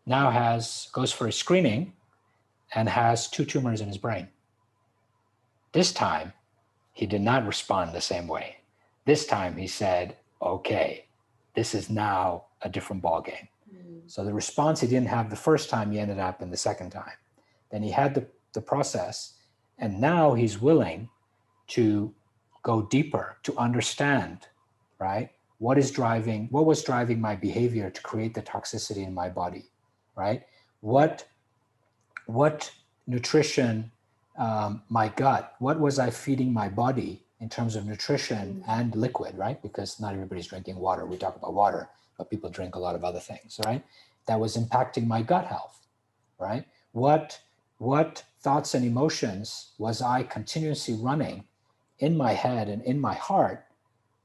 now goes for a screening and has 2 tumors in his brain. This time, he did not respond the same way. This time he said, okay, this is now a different ballgame. So the response he didn't have the first time, he ended up in the second time. Then he had the process, and now he's willing to go deeper, to understand, right? What was driving my behavior to create the toxicity in my body, right? What nutrition, my gut, what was I feeding my body in terms of nutrition and liquid, right? Because not everybody's drinking water. We talk about water, but people drink a lot of other things, right? That was impacting my gut health, right? What thoughts and emotions was I continuously running in my head and in my heart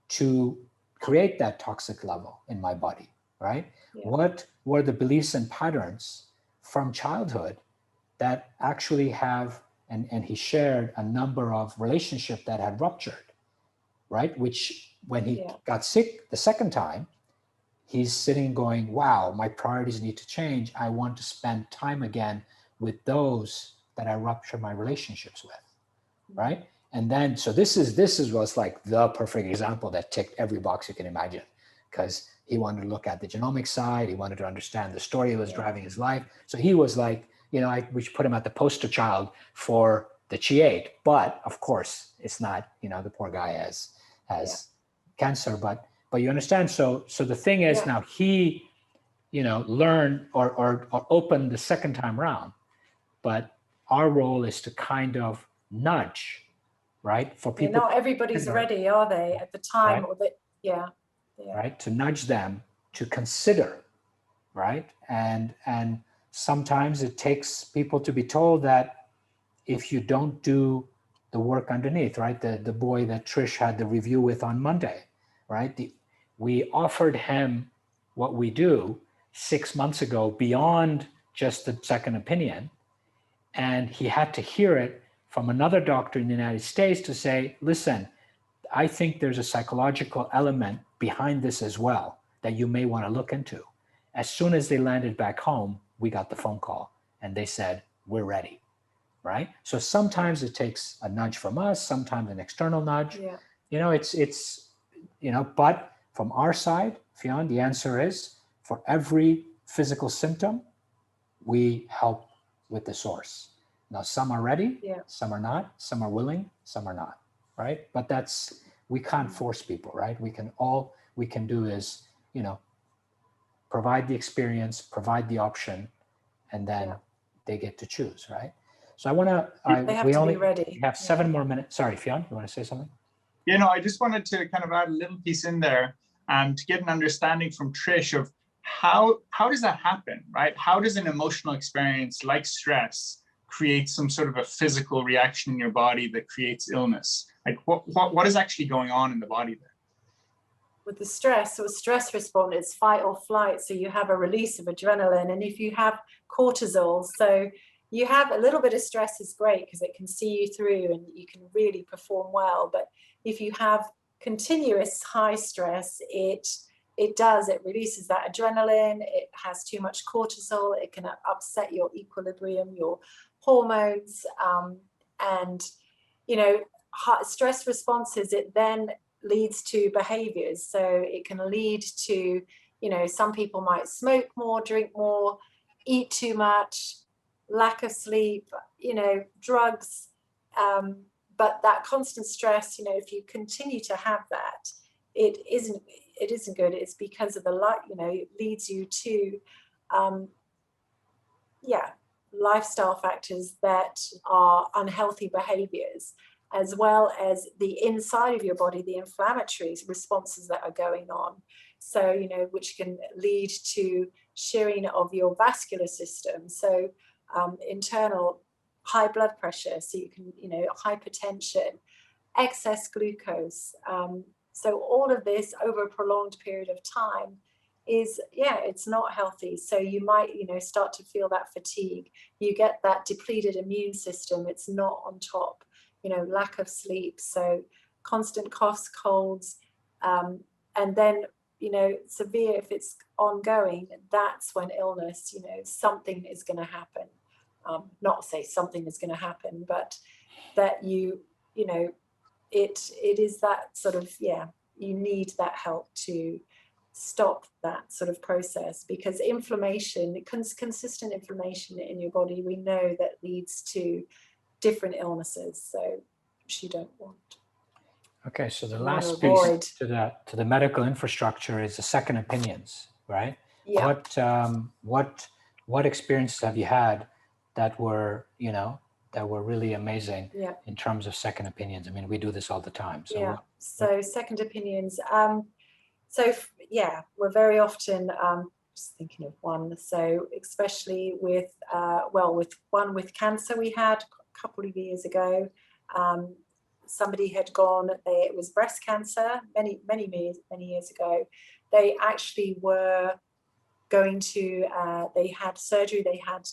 to create that toxic level in my body, right? What were the beliefs and patterns from childhood that actually have, and he shared a number of relationships that had ruptured, right? Which when he got sick the second time, he's sitting going, wow, my priorities need to change. I want to spend time again with those that I ruptured my relationships with, right? And then, so this was like the perfect example that ticked every box you can imagine. because he wanted to look at the genomic side. He wanted to understand the story that was driving his life. So he was like, we should put him at the poster child for the Qiate. But of course, it's not, the poor guy has cancer, but you understand. So the thing is now he, learned or opened the second time around, but our role is to kind of nudge, right? For people. Not everybody's ready, are they, at the time? Right? Or right? To nudge them to consider, right? And sometimes it takes people to be told that if you don't do the work underneath, right? The boy that Trish had the review with on Monday, right? We offered him what we do 6 months ago beyond just the second opinion. And he had to hear it from another doctor in the United States to say, listen, I think there's a psychological element behind this as well that you may want to look into. As soon as they landed back home, we got the phone call and they said, we're ready, right? So sometimes it takes a nudge from us, sometimes an external nudge. But from our side, Fionn, the answer is for every physical symptom, we help with the source. Now, some are ready, some are not, some are willing, some are not, right? But we can't force people, right? All we can do is, provide the experience, provide the option, and then they get to choose, right? So we only have 7 more minutes. Sorry, Fionn, you want to say something? I just wanted to kind of add a little piece in there to get an understanding from Trish of how does that happen, right? How does an emotional experience like stress create some sort of a physical reaction in your body that creates illness? Like what is actually going on in the body there? With the stress response, it's fight or flight. So you have a release of adrenaline, and if you have cortisol, so you have a little bit of stress is great because it can see you through and you can really perform well. But if you have continuous high stress, it releases that adrenaline. It has too much cortisol. It can upset your equilibrium, your hormones, and stress responses. It then leads to behaviors. So it can lead to, some people might smoke more, drink more, eat too much, lack of sleep, drugs. But that constant stress, if you continue to have that, it isn't good. It's because of the it leads you to, lifestyle factors that are unhealthy behaviors, as well as the inside of your body, the inflammatory responses that are going on. So, which can lead to shearing of your vascular system. So internal high blood pressure, so you can, hypertension, excess glucose. So all of this over a prolonged period of time is, it's not healthy. So you might, start to feel that fatigue. You get that depleted immune system. It's not on top, lack of sleep. So constant coughs, colds, and then, severe, if it's ongoing, that's when illness, something is going to happen. Not say something is going to happen, but that it is that sort of, you need that help to stop that sort of process, because inflammation, consistent inflammation in your body, we know that leads to different illnesses, so which you don't want. Okay, so the last piece to the medical infrastructure is the second opinions, right? Yeah. What experiences have you had that were, that were really amazing in terms of second opinions? I mean, we do this all the time. So so second opinions. We're very often, just thinking of one. So especially with, with one with cancer we had a couple of years ago. Somebody had gone, it was breast cancer many years ago. They actually were going to, they had surgery, they had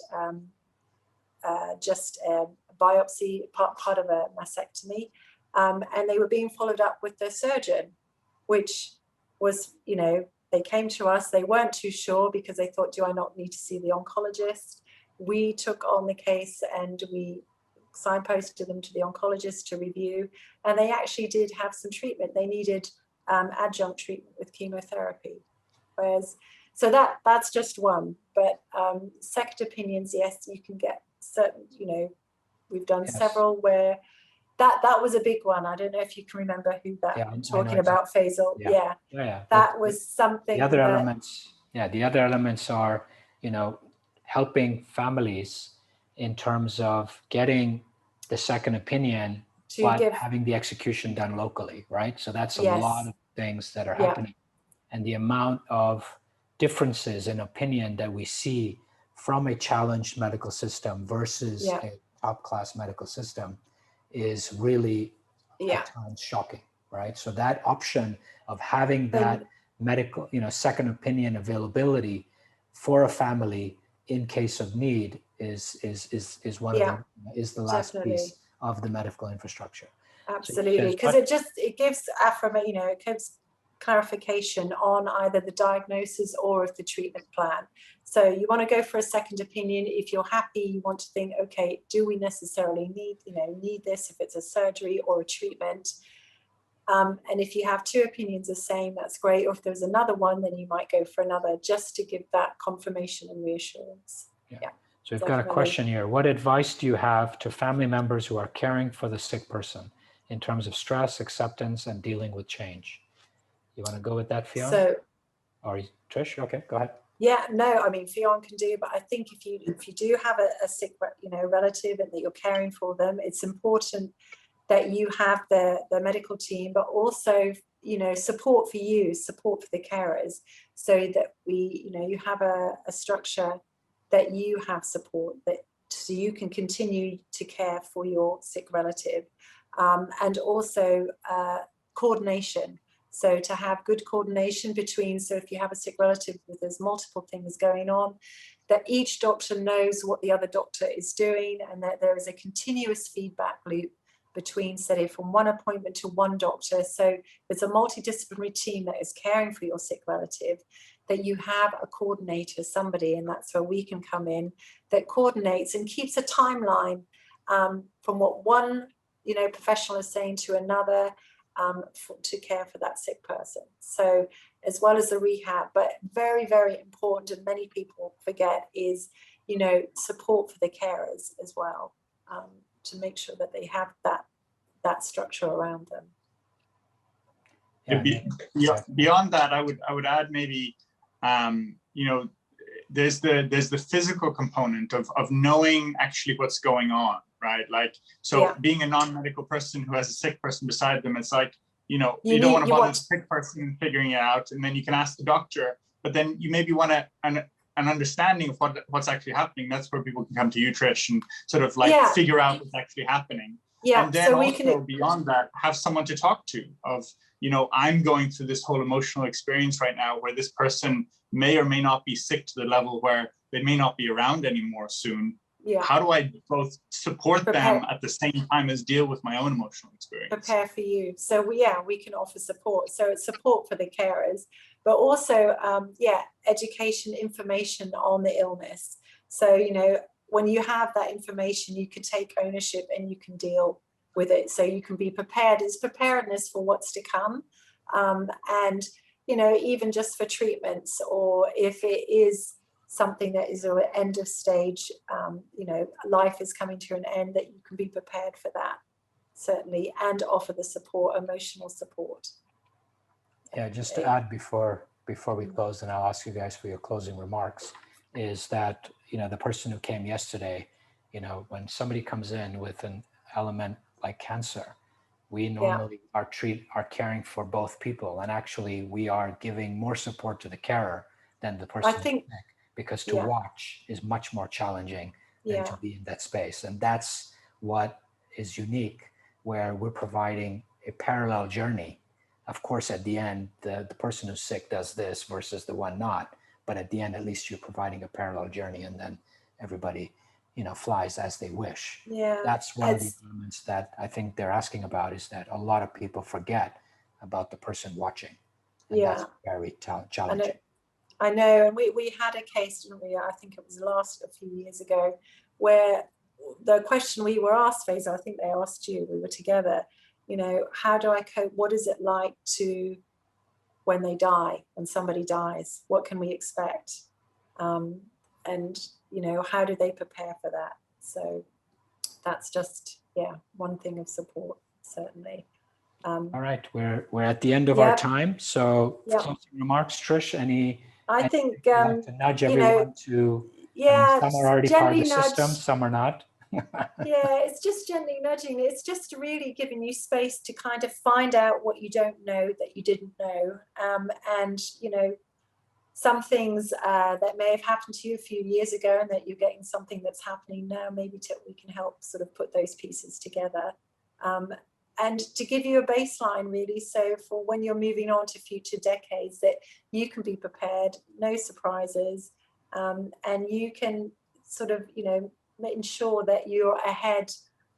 just a biopsy, part of a mastectomy, and they were being followed up with their surgeon, which was, they came to us, they weren't too sure because they thought, do I not need to see the oncologist? We took on the case and we signposted them to the oncologist to review, and they actually did have some treatment. They needed adjunct treatment with chemotherapy. Whereas, so that's just one, but second opinions, yes, you can get certain, we've done several where that was a big one. I don't know if you can remember who that I'm talking about, Feisal. That was something. The other elements, the other elements are, helping families in terms of getting the second opinion, but having the execution done locally, right? So that's a lot of things that are happening. And the amount of differences in opinion that we see from a challenged medical system versus a top-class medical system is really at times shocking, right? So that option of having that medical, second opinion availability for a family in case of need is one of the is the last piece of the medical infrastructure. Absolutely, because it gives it gives clarification on either the diagnosis or of the treatment plan. So you want to go for a second opinion. If you're happy, you want to think, okay, do we necessarily need this, if it's a surgery or a treatment? And if you have two opinions the same, that's great. Or if there's another one, then you might go for another, just to give that confirmation and reassurance. So we've got a question here. What advice do you have to family members who are caring for the sick person in terms of stress, acceptance, and dealing with change? You want to go with that, Fionn? Or Trish? Okay, go ahead. Yeah, no, I mean, Fionn can do, but I think if you do have a sick, relative and that you're caring for them, it's important that you have the medical team, but also, support for you, support for the carers, so that you have a structure that you have support, so you can continue to care for your sick relative, and also coordination. So to have good coordination between, so if you have a sick relative where there's multiple things going on, that each doctor knows what the other doctor is doing, and that there is a continuous feedback loop between, say, from one appointment to one doctor. So there's a multidisciplinary team that is caring for your sick relative, that you have a coordinator, somebody, and that's where we can come in, that coordinates and keeps a timeline from what one professional is saying to another, to care for that sick person. So as well as the rehab, but very, very important, and many people forget, is support for the carers as well, to make sure that they have that structure around them. Beyond that, I would add maybe there's the physical component of knowing actually what's going on, right? Like, so being a non-medical person who has a sick person beside them, it's like, you don't want to bother the sick person figuring it out, and then you can ask the doctor, but then you maybe want an understanding of what's actually happening. That's where people can come to you, Trish, and sort of figure out what's actually happening. And then so also beyond that, have someone to talk to of, I'm going through this whole emotional experience right now where this person may or may not be sick to the level where they may not be around anymore soon. How do I both support them at the same time as deal with my own emotional experience? Prepare for you. So we can offer support. So it's support for the carers, but also, education, information on the illness. So, when you have that information, you can take ownership and you can deal with it. So you can be prepared. It's preparedness for what's to come. And, even just for treatments, or if it is something that is an end of stage, life is coming to an end, that you can be prepared for that, certainly, and offer the support, emotional support. Yeah, just to add before we close, and I'll ask you guys for your closing remarks, is that, the person who came yesterday, when somebody comes in with an element like cancer, we normally are caring for both people, and actually we are giving more support to the carer than the person. I think, because to watch is much more challenging than to be in that space. And that's what is unique, where we're providing a parallel journey. Of course, at the end, the person who's sick does this versus the one not. But at the end, at least you're providing a parallel journey, and then everybody, flies as they wish. Yeah. That's one of the elements that I think they're asking about, is that a lot of people forget about the person watching. And that's very challenging. I know, and we had a case, didn't we? I think it was a few years ago, where the question we were asked, Feisal, I think they asked you, we were together, how do I cope? What is it like to when they die, when somebody dies? What can we expect? And, you know, how do they prepare for that? So that's just, yeah, one thing of support, certainly. All right, we're at the end of our time. So closing remarks, Trish, I think, you'd like to nudge everyone to, some are already part of the system, some are not. Yeah, it's just gently nudging. It's just really giving you space to kind of find out what you don't know that you didn't know. And, you know, some things that may have happened to you a few years ago and that you're getting something that's happening now, maybe we can help sort of put those pieces together. And to give you a baseline, really, so for when you're moving on to future decades, that you can be prepared, no surprises, and you can sort of, you know, ensure that you're ahead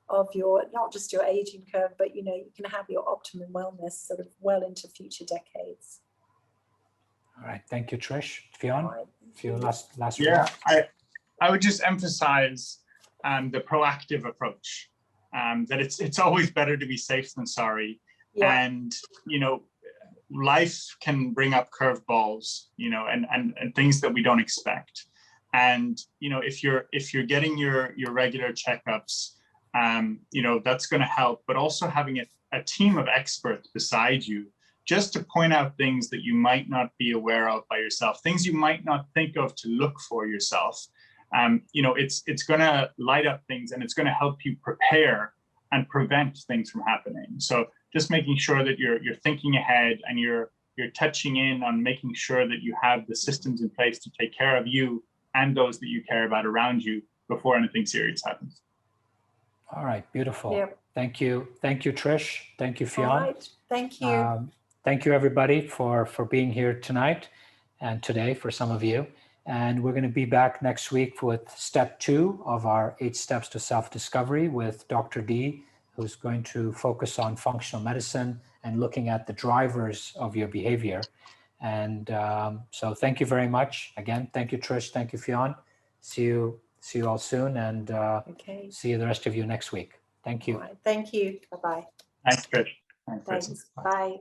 of your, not just your aging curve, but, you know, you can have your optimum wellness sort of well into future decades. All right, thank you, Trish. Fionn, a few last remarks. I would just emphasize the proactive approach. That it's always better to be safe than sorry. And, you know, life can bring up curveballs, you know, and things that we don't expect. And, you know, if you're getting your regular checkups, you know, that's going to help, but also having a team of experts beside you, just to point out things that you might not be aware of by yourself, things you might not think of to look for yourself. You know, it's going to light up things, and it's going to help you prepare and prevent things from happening. So just making sure that you're thinking ahead, and you're touching in on making sure that you have the systems in place to take care of you and those that you care about around you before anything serious happens. All right, beautiful. Yep. Thank you, Trish. Thank you, Fionn. All right, thank you. Thank you, everybody, for being here tonight and today for some of you. And we're going to be back next week with step 2 of our 8 steps to self-discovery with Dr. D, who's going to focus on functional medicine and looking at the drivers of your behavior. And so thank you very much. Again, thank you, Trish. Thank you, Fionn. See you all soon, and see the rest of you next week. Thank you. All right, thank you. Bye-bye. Thanks, Trish. Thanks. Bye.